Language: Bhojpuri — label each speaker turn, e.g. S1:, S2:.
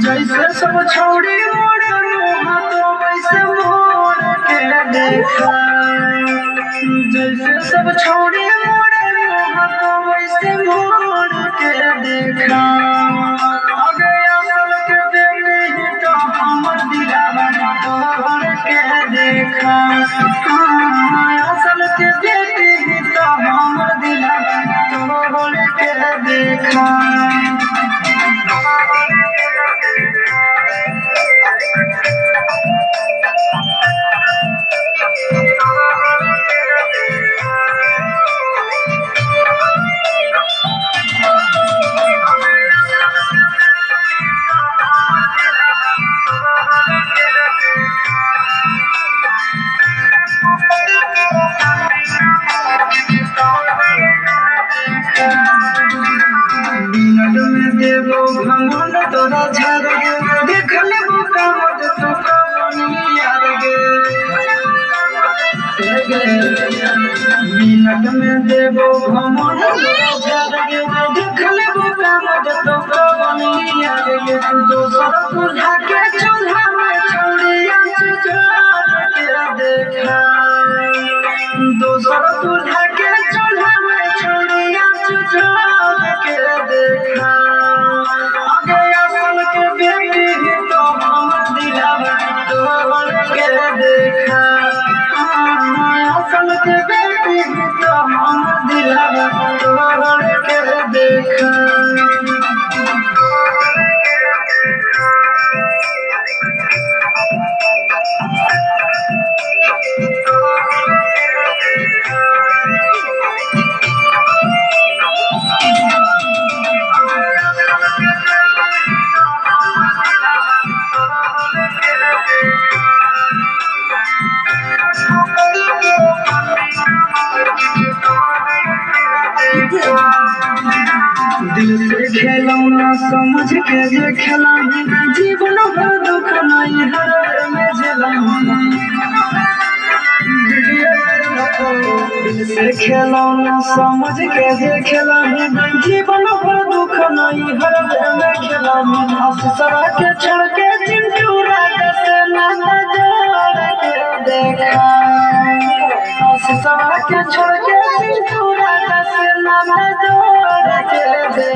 S1: जैसे सब छोड़ी मोड़ मुँह तो वैसे मोड़ के देखा। जैसे सब छोड़ी मोड़ मुँह तो वैसे मोड़ के देखा। आगे असल के बेटी तो हमर दिलावा तोड़ के देखा। असल के बेटी तो हमर दिलावा तोड़ के देखा। देवो भगवान तोरा झाड़ गे देख लेबो कामत तो कवनी यार गे मिनट में देवो भगवान तोरा झाड़ गे देख लेबो कामत तो कवनी यार गे दोसर बुझा के चूल्हा में छौड़िया चुचार के देखा। दोसर बुझा के चूल्हा में छौड़िया चुचार के देखा। देखा असल के बेटी तो हम दिलावा तोड़ के देखा। खिलौना समझ के जे खेलानी जीवन भर दुख नहीं हर में झेलानी दिल से खिलौना समझ के जे खेलानी जीवन भर दुख नहीं हर में खेलानी अफसरा के छोड़ के चिंटू राजा से नाता जोड़ के देखा अफसरा के छोड़ के चिंटू राजा से नाता जोड़ के देखा।